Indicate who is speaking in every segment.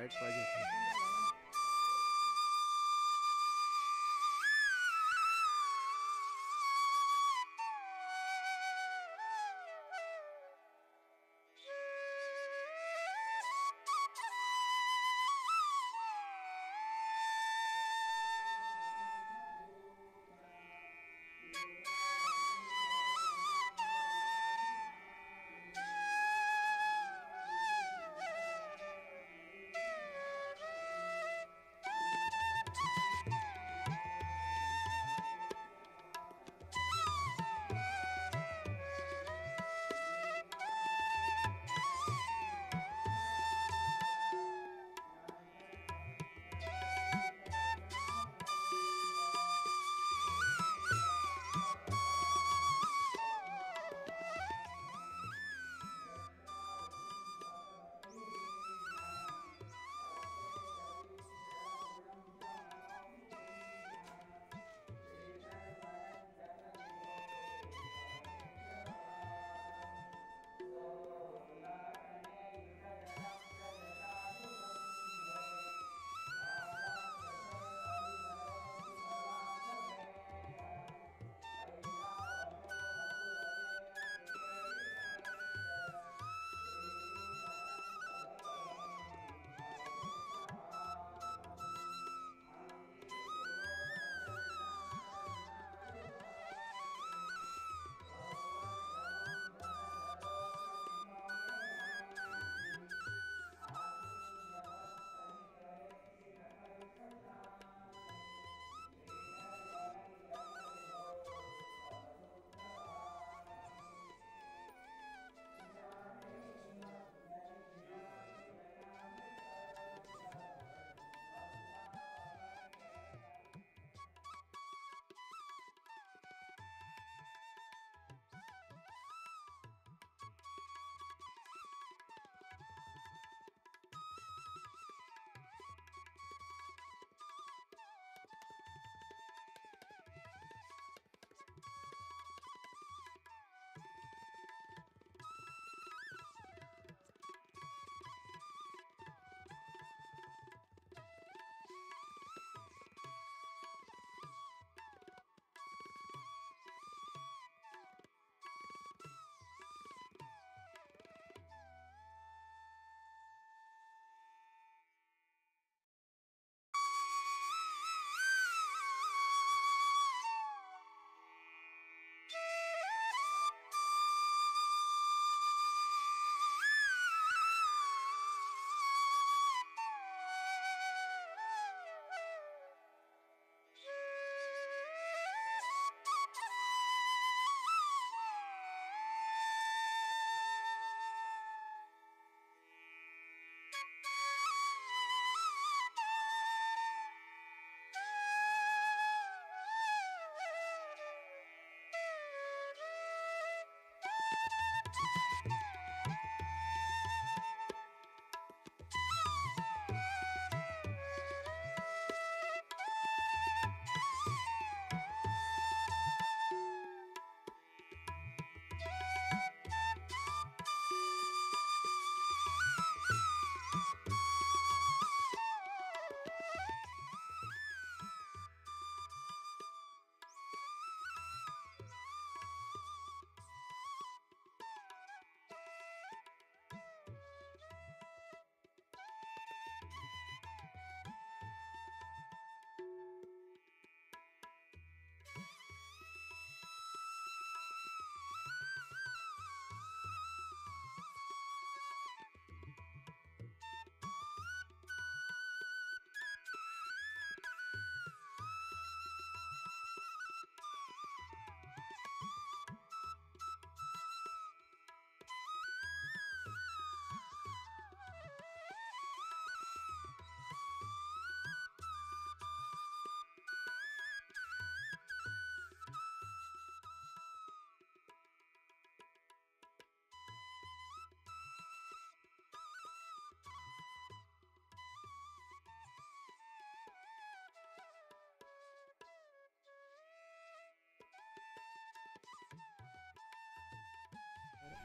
Speaker 1: Light पाहिजे.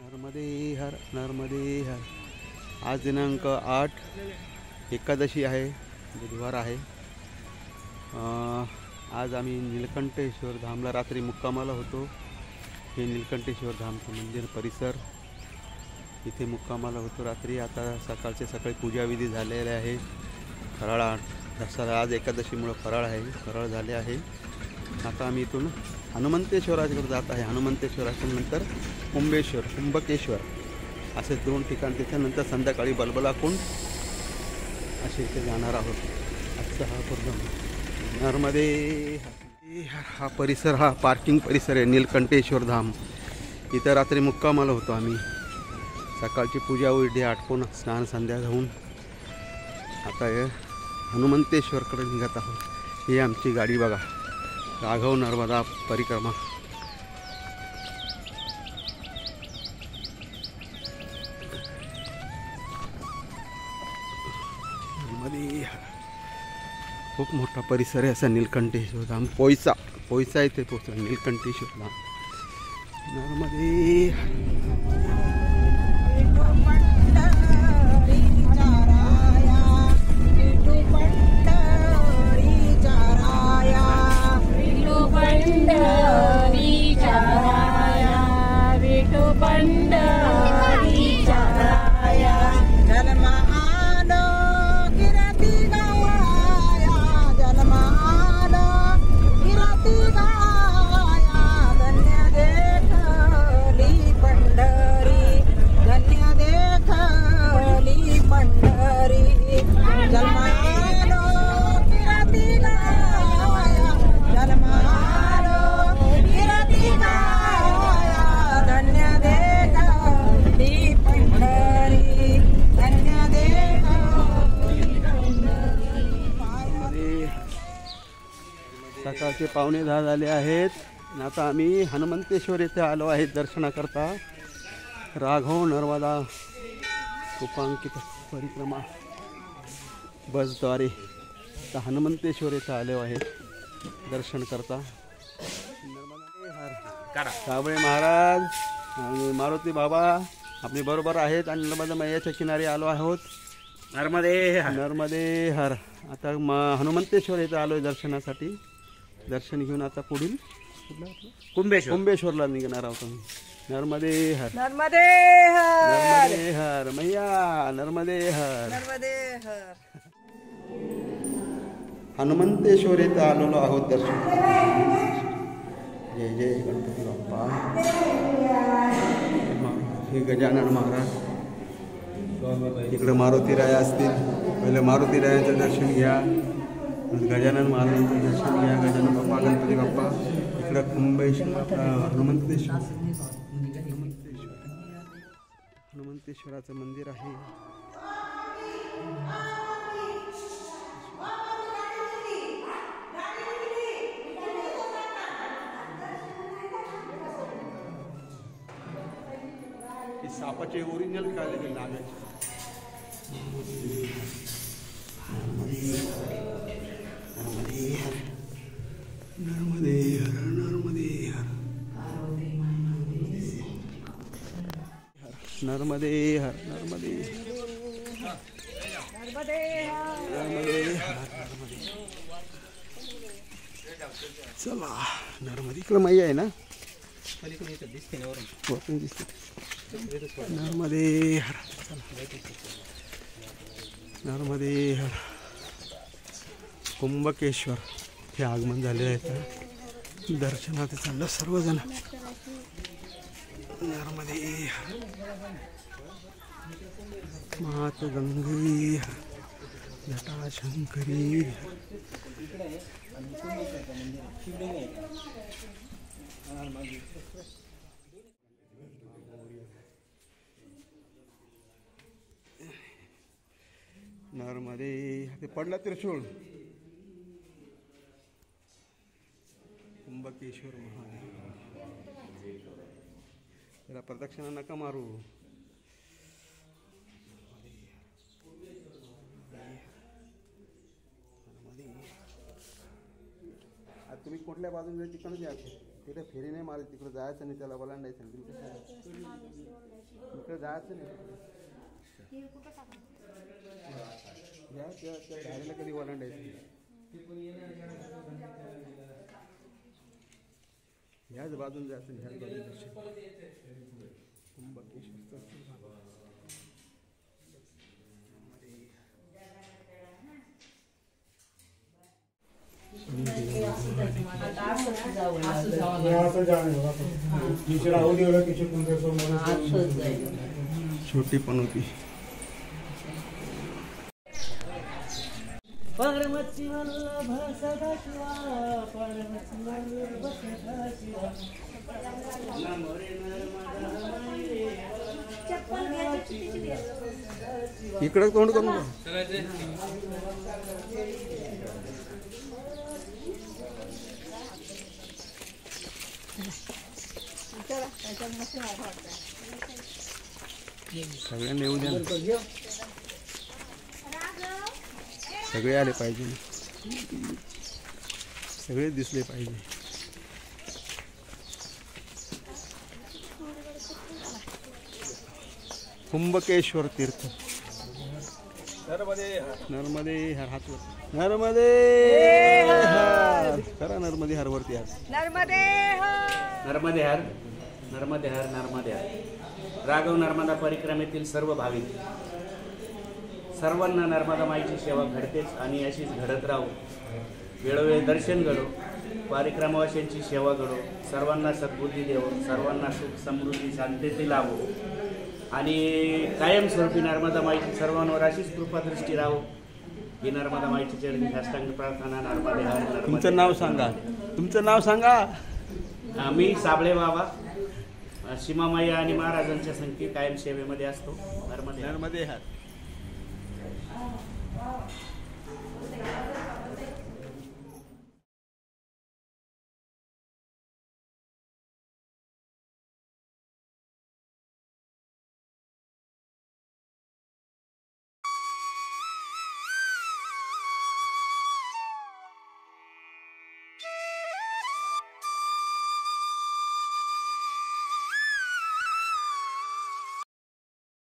Speaker 1: नर्मदे हर नर्मदे हर. आज दिनांक 8 एकादशी आहे, बुधवार आहे। आज आम्ही नीलकंठेश्वर धामला रात्री मुक्कामाला होतो। हे नीलकंठेश्वर धामचं मंदिर परिसर, इथे मुक्कामाला होतो रात्री। आता सकाळचे सकाळी पूजाविधी झालेले आहे। फराळ दसरा आज एकादशीमुळे फराळ आहे, फराळ झाले आहे। आता आम्ही इथून हनुमंतेश्वराकडे जात आहे। हनुमंतेश्वराच्या नंतर कुंभकेश्वर असे 2 ठिकाण, त्याच्यानंतर संध्याकाळी बलबला कुंड असे इथे जाणार आहोत। आजचा हा प्रोग्राम नर्मदे हा परिसर, हा पार्किंग परिसर आहे नीलकंठेश्वर धाम। इथं रात्री मुक्कामाला होतो आम्ही। सकाळची पूजा विधी आटपून स्नान संध्या जाऊन आता हनुमंतेश्वरकडे निघत आहोत। ही आमची गाडी बघा, राघव नर्मदा परिक्रमा। खूप मोठा परिसर आहे असा नीलकंठेश्वर धाम। पोयचा इथे पोहोचला नीलकंठेश्वर धाम। नर्मदे सकाळचे 9:15 झाले आहेत। आता आम्ही हनुमंतेश्वर येथे आलो आहे दर्शनाकरता। राघव नर्मदा उपांकित परिक्रमा बसद्वारे तर हनुमंतेश्वर येथे आलो आहे दर्शन करता। साबळे महाराज आणि मारुती बाबा आपली बरोबर आहेत आणि नर्मदा मैयाच्या किनारी आलो आहोत। नर्मदे हर। आता हनुमंतेश्वर येथे आलोय दर्शनासाठी। दर्शन घेऊन आता पुढील कुंभेश्वरला निघणार आहोत आम्ही। नर्मदे हर, नर्मदे हर, नर्मदे हर मैया, नर्मदे हर, नर्मदे हर। हनुमंतेश्वर येथे आलेलो आहोत दर्शन। जय जय गणपती बाप्पा। हे गजानन महाराज, इकडे मारुतीराय असतील, पहिले मारुतीरायांचं दर्शन घ्या, गजानन महाराजांचं दर्शन घ्या। गजानन बाप्पा, गणपती बाप्पा। इकडं हनुमंतेश्वराचं मंदिर आहे। सापाचे ओरिजिनल काढलेले लागायचे। नर्मदे हर, नर्मदे हर, नर्मदे हर, नर्मदे चला। नर्मदे इकडे मैया आहे ना, नर्मदे हर, नर्मदे हर। कुंभकेश्वर हे आगमन झाले आहे, दर्शनात चाललं सर्वजण। नर्मदे हर, मात गंगे जटाशंकरी। नर्मदे ते पडला त्रिशूळ। कुंभकेश्वर महादेव, त्याला प्रदक्षिणा नका मारू। तुम्ही कुठल्या बाजूने तिकडे जायचं, तिथे फेरी नाही मारत, तिकडे जायचं नाही, त्याला ओलांडायचं नाही, तिकडे जायचं नाही। त्या धारेला कधी ओलांडायचं. ह्याच बाजून जायचं, ह्याच बाजून छोटी पण होती. इकडं कोण कोण सगळ्यांना येऊ द्या ना. सगळे आले पाहिजे, सगळे दिसले पाहिजे. कुंभकेश्वर तीर्थ. नर्मदे हर हातवर, नर्मदे हर करा, नर्मदे हर वरती हर,
Speaker 2: नर्मदे हर,
Speaker 3: नर्मदे हर, नर्मदे हर, नर्मदे हर. राघव नर्मदा परिक्रमेतील सर्व भाविक सर्वांना नर्मदा माईची सेवा घडतेच आणि अशीच घडत राहू. वेळोवेळी दर्शन घडो, परिक्रमावाशांची सेवा घडो, सर्वांना सद्बुद्धी देवो, सर्वांना सुख समृद्धी शांततेची लाभो आणि कायमस्वरूपी नर्मदा माईची सर्वांवर अशीच कृपादृष्टी राहो. ही नर्मदा माईची चरणी साष्टांग प्रार्थना. नर्मदे हर.
Speaker 1: तुमचं नाव सांगा, तुमचं नाव सांगा.
Speaker 3: मी साबळे बाबा, सीमामाई आणि महाराजांच्या संख्ये कायम सेवेमध्ये असतो. नर्मदे
Speaker 1: नर्मदे हर.